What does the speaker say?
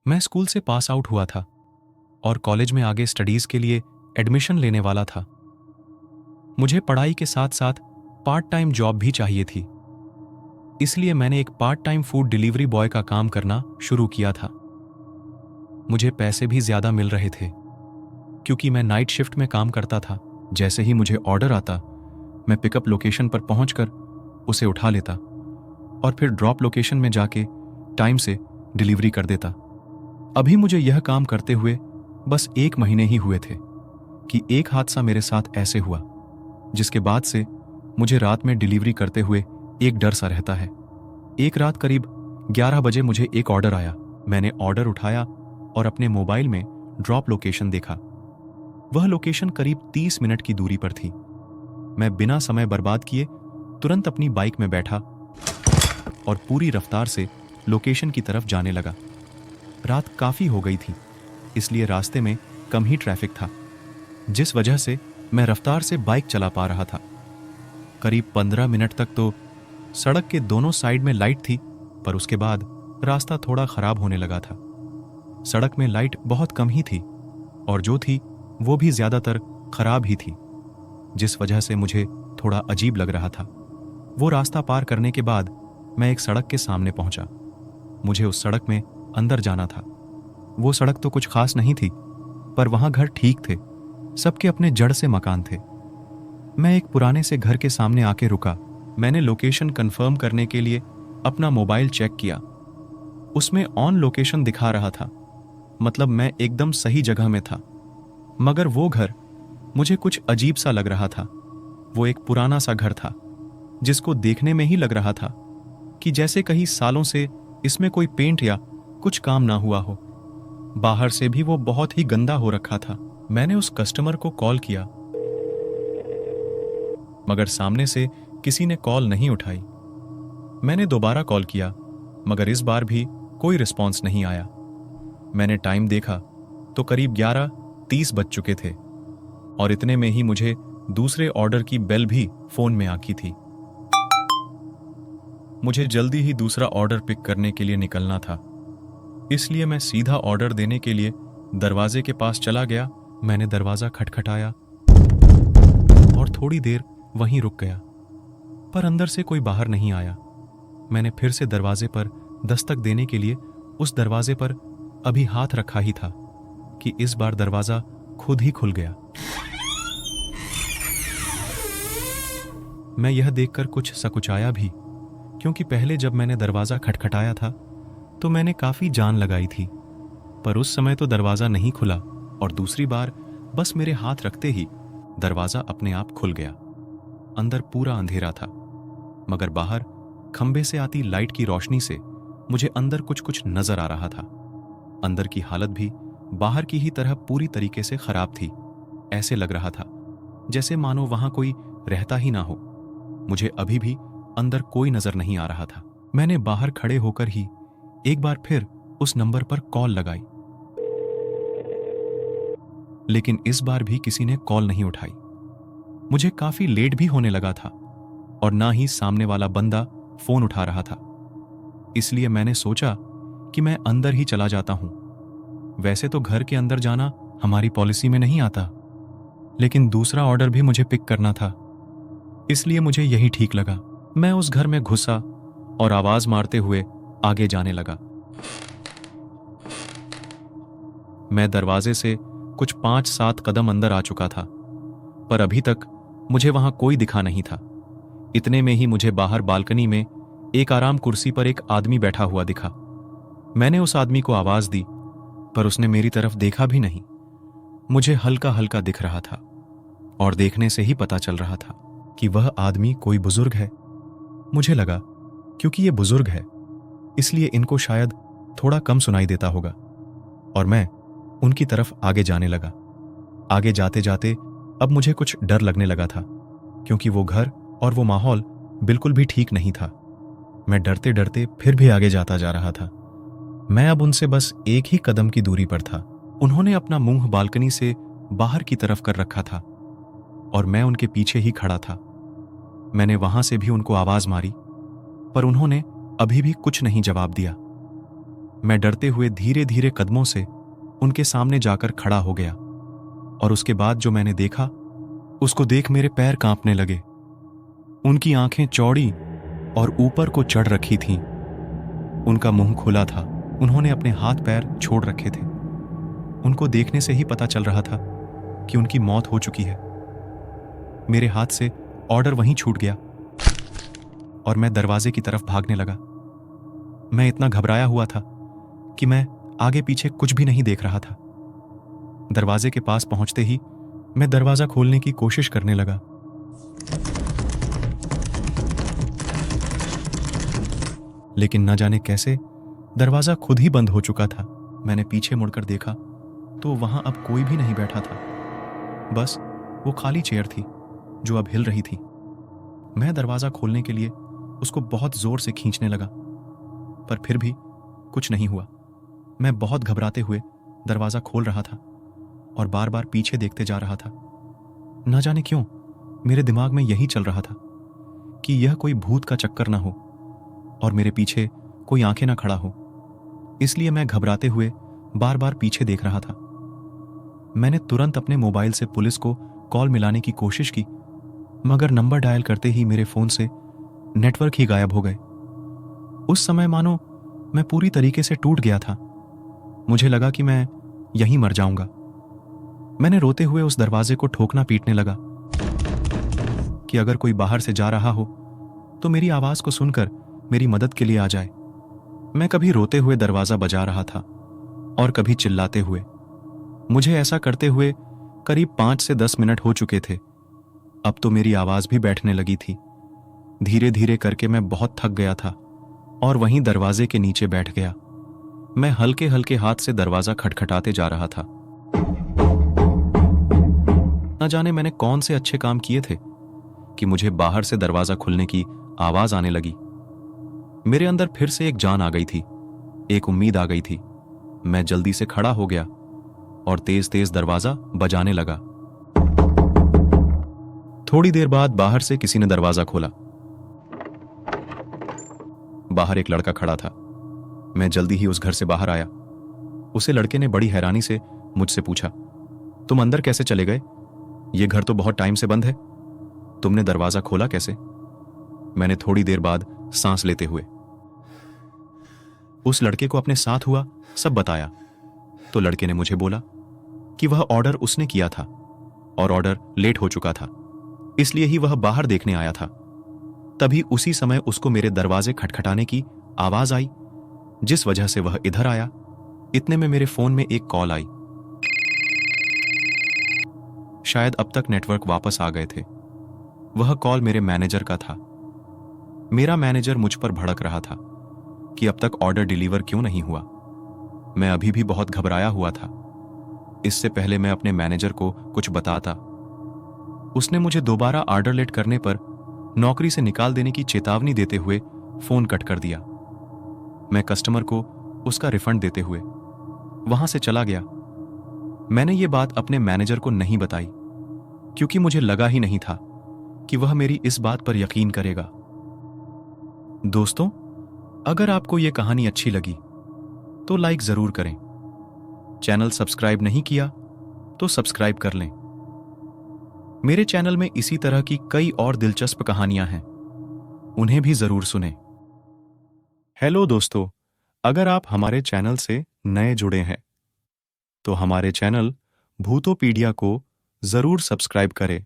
मैं स्कूल से pass out हुआ था और कॉलेज में आगे स्टडीज के लिए एडमिशन लेने वाला था। मुझे पढ़ाई के साथ साथ पार्ट टाइम जॉब भी चाहिए थी, इसलिए मैंने एक part time food delivery boy का काम करना शुरू किया था। मुझे पैसे भी ज्यादा मिल रहे थे क्योंकि मैं नाइट शिफ्ट में काम करता था। जैसे ही मुझे ऑर्डर आता, मैं पिकअप लोकेशन पर पहुंचकर उसे उठा लेता और फिर ड्रॉप लोकेशन में जाके टाइम से डिलीवरी कर देता। अभी मुझे यह काम करते हुए बस 1 महीने ही हुए थे कि एक हादसा मेरे साथ ऐसे हुआ, जिसके बाद से मुझे रात में डिलीवरी करते हुए एक डर सा रहता है। एक रात करीब 11 बजे मुझे एक ऑर्डर आया। मैंने ऑर्डर उठाया और अपने मोबाइल में ड्रॉप लोकेशन देखा। वह लोकेशन करीब 30 मिनट की दूरी पर थी। मैं बिना समय बर्बाद किए तुरंत अपनी बाइक में बैठा और पूरी रफ्तार से लोकेशन की तरफ जाने लगा। रात काफी हो गई थी, इसलिए रास्ते में कम ही ट्रैफिक था, जिस वजह से मैं रफ्तार से बाइक चला पा रहा था। करीब 15 मिनट तक तो सड़क के दोनों साइड में लाइट थी, पर उसके बाद रास्ता थोड़ा खराब होने लगा था। सड़क में लाइट बहुत कम ही थी और जो थी वो भी ज्यादातर खराब ही थी, जिस वजह से मुझे थोड़ा अजीब लग रहा था। वो रास्ता पार करने के बाद मैं एक सड़क के सामने पहुंचा। मुझे उस सड़क में अंदर जाना था। वो सड़क तो कुछ खास नहीं थी, पर वहां घर ठीक थे, सबके अपने जड़ से मकान थे। मैं एक पुराने से घर के सामने आके रुका। मैंने लोकेशन कंफर्म करने के लिए अपना मोबाइल चेक किया। उसमें ऑन लोकेशन दिखा रहा था, मतलब मैं एकदम सही जगह में था। मगर वो घर मुझे कुछ अजीब सा लग रहा था। वो एक पुराना सा घर था, जिसको देखने में ही लग रहा था कि जैसे कई सालों से इसमें कोई पेंट या कुछ काम ना हुआ हो। बाहर से भी वो बहुत ही गंदा हो रखा था। मैंने उस कस्टमर को कॉल किया, मगर सामने से किसी ने कॉल नहीं उठाई। मैंने दोबारा कॉल किया, मगर इस बार भी कोई रिस्पॉन्स नहीं आया। मैंने टाइम देखा तो करीब 11:30 बज चुके थे और इतने में ही मुझे दूसरे ऑर्डर की बेल भी फोन में आकी थी। मुझे जल्दी ही दूसरा ऑर्डर पिक करने के लिए निकलना था, इसलिए मैं सीधा ऑर्डर देने के लिए दरवाजे के पास चला गया। मैंने दरवाजा खटखटाया और थोड़ी देर वहीं रुक गया, पर अंदर से कोई बाहर नहीं आया। मैंने फिर से दरवाजे पर दस्तक देने के लिए उस दरवाजे पर अभी हाथ रखा ही था कि इस बार दरवाजा खुद ही खुल गया। मैं यह देखकर कुछ सकुचाया भी, क्योंकि पहले जब मैंने दरवाजा खटखटाया था तो मैंने काफी जान लगाई थी, पर उस समय तो दरवाजा नहीं खुला और दूसरी बार बस मेरे हाथ रखते ही दरवाजा अपने आप खुल गया। अंदर पूरा अंधेरा था, मगर बाहर खंबे से आती लाइट की रोशनी से मुझे अंदर कुछ कुछ नजर आ रहा था। अंदर की हालत भी बाहर की ही तरह पूरी तरीके से खराब थी। ऐसे लग रहा था जैसे मानो वहां कोई रहता ही ना हो। मुझे अभी भी अंदर कोई नजर नहीं आ रहा था। मैंने बाहर खड़े होकर ही एक बार फिर उस नंबर पर कॉल लगाई, लेकिन इस बार भी किसी ने कॉल नहीं उठाई। मुझे काफी लेट भी होने लगा था और ना ही सामने वाला बंदा फोन उठा रहा था, इसलिए मैंने सोचा कि मैं अंदर ही चला जाता हूं। वैसे तो घर के अंदर जाना हमारी पॉलिसी में नहीं आता, लेकिन दूसरा ऑर्डर भी मुझे पिक करना था, इसलिए मुझे यही ठीक लगा। मैं उस घर में घुसा और आवाज मारते हुए आगे जाने लगा। मैं दरवाजे से कुछ 5-7 कदम अंदर आ चुका था, पर अभी तक मुझे वहां कोई दिखा नहीं था। इतने में ही मुझे बाहर बालकनी में एक आराम कुर्सी पर एक आदमी बैठा हुआ दिखा। मैंने उस आदमी को आवाज दी, पर उसने मेरी तरफ देखा भी नहीं। मुझे हल्का हल्का दिख रहा था और देखने से ही पता चल रहा था कि वह आदमी कोई बुजुर्ग है। मुझे लगा क्योंकि ये बुजुर्ग है, इसलिए इनको शायद थोड़ा कम सुनाई देता होगा, और मैं उनकी तरफ आगे जाने लगा। आगे जाते जाते अब मुझे कुछ डर लगने लगा था, क्योंकि वो घर और वो माहौल बिल्कुल भी ठीक नहीं था। मैं डरते डरते फिर भी आगे जाता जा रहा था। मैं अब उनसे बस एक ही कदम की दूरी पर था। उन्होंने अपना मुंह बालकनी से बाहर की तरफ कर रखा था और मैं उनके पीछे ही खड़ा था। मैंने वहां से भी उनको आवाज मारी, पर उन्होंने अभी भी कुछ नहीं जवाब दिया। मैं डरते हुए धीरे धीरे कदमों से उनके सामने जाकर खड़ा हो गया और उसके बाद जो मैंने देखा उसको देख मेरे पैर कांपने लगे। उनकी आंखें चौड़ी और ऊपर को चढ़ रखी थीं। उनका मुंह खुला था। उन्होंने अपने हाथ पैर छोड़ रखे थे। उनको देखने से ही पता चल रहा था कि उनकी मौत हो चुकी है। मेरे हाथ से ऑर्डर वहीं छूट गया और मैं दरवाजे की तरफ भागने लगा। मैं इतना घबराया हुआ था कि मैं आगे पीछे कुछ भी नहीं देख रहा था। दरवाजे के पास पहुंचते ही मैं दरवाजा खोलने की कोशिश करने लगा। लेकिन न जाने कैसे दरवाजा खुद ही बंद हो चुका था। मैंने पीछे मुड़कर देखा तो वहां अब कोई भी नहीं बैठा था। बस वो खाली चेयर थी जो अब हिल रही थी। मैं दरवाजा खोलने के लिए उसको बहुत जोर से खींचने लगा, पर फिर भी कुछ नहीं हुआ। मैं बहुत घबराते हुए दरवाजा खोल रहा था और बार बार पीछे देखते जा रहा था। न जाने क्यों मेरे दिमाग में यही चल रहा था कि यह कोई भूत का चक्कर ना हो और मेरे पीछे कोई आंखें ना खड़ा हो। इसलिए मैं घबराते हुए बार बार पीछे देख रहा था। मैंने तुरंत अपने मोबाइल से पुलिस को कॉल मिलाने की कोशिश की, मगर नंबर डायल करते ही मेरे फोन से नेटवर्क ही गायब हो गए। उस समय मानो मैं पूरी तरीके से टूट गया था। मुझे लगा कि मैं यहीं मर जाऊंगा। मैंने रोते हुए उस दरवाजे को ठोकना पीटने लगा कि अगर कोई बाहर से जा रहा हो तो मेरी आवाज को सुनकर मेरी मदद के लिए आ जाए। मैं कभी रोते हुए दरवाजा बजा रहा था और कभी चिल्लाते हुए। मुझे ऐसा करते हुए करीब 5 से 10 मिनट हो चुके थे। अब तो मेरी आवाज भी बैठने लगी थी। धीरे धीरे करके मैं बहुत थक गया था और वहीं दरवाजे के नीचे बैठ गया। मैं हल्के हल्के हाथ से दरवाजा खटखटाते जा रहा था। न जाने मैंने कौन से अच्छे काम किए थे कि मुझे बाहर से दरवाजा खुलने की आवाज आने लगी। मेरे अंदर फिर से एक जान आ गई थी, एक उम्मीद आ गई थी। मैं जल्दी से खड़ा हो गया और तेज तेज दरवाजा बजाने लगा। थोड़ी देर बाद बाहर से किसी ने दरवाजा खोला। बाहर एक लड़का खड़ा था। मैं जल्दी ही उस घर से बाहर आया। उसे लड़के ने बड़ी हैरानी से मुझसे पूछा, तुम अंदर कैसे चले गए? ये घर तो बहुत टाइम से बंद है। तुमने दरवाजा खोला कैसे? मैंने थोड़ी देर बाद सांस लेते हुए उस लड़के को अपने साथ हुआ सब बताया। तो लड़के ने मुझे बोला कि वह ऑर्डर उसने किया था और ऑर्डर लेट हो चुका था, इसलिए ही वह बाहर देखने आया था। तभी उसी समय उसको मेरे दरवाजे खटखटाने की आवाज आई, जिस वजह से वह इधर आया। इतने में मेरे फोन में एक कॉल आई। शायद अब तक नेटवर्क वापस आ गए थे। वह कॉल मेरे मैनेजर का था। मेरा मैनेजर मुझ पर भड़क रहा था कि अब तक ऑर्डर डिलीवर क्यों नहीं हुआ। मैं अभी भी बहुत घबराया हुआ था। इससे पहले मैं अपने मैनेजर को कुछ बताता, उसने मुझे दोबारा ऑर्डर लेट करने पर नौकरी से निकाल देने की चेतावनी देते हुए फोन कट कर दिया। मैं कस्टमर को उसका रिफंड देते हुए वहां से चला गया। मैंने ये बात अपने मैनेजर को नहीं बताई, क्योंकि मुझे लगा ही नहीं था कि वह मेरी इस बात पर यकीन करेगा। दोस्तों, अगर आपको यह कहानी अच्छी लगी तो लाइक जरूर करें। चैनल सब्सक्राइब नहीं किया तो सब्सक्राइब कर लें। मेरे चैनल में इसी तरह की कई और दिलचस्प कहानियां हैं, उन्हें भी जरूर सुनें। हेलो दोस्तों, अगर आप हमारे चैनल से नए जुड़े हैं तो हमारे चैनल भूतोपीडिया को जरूर सब्सक्राइब करें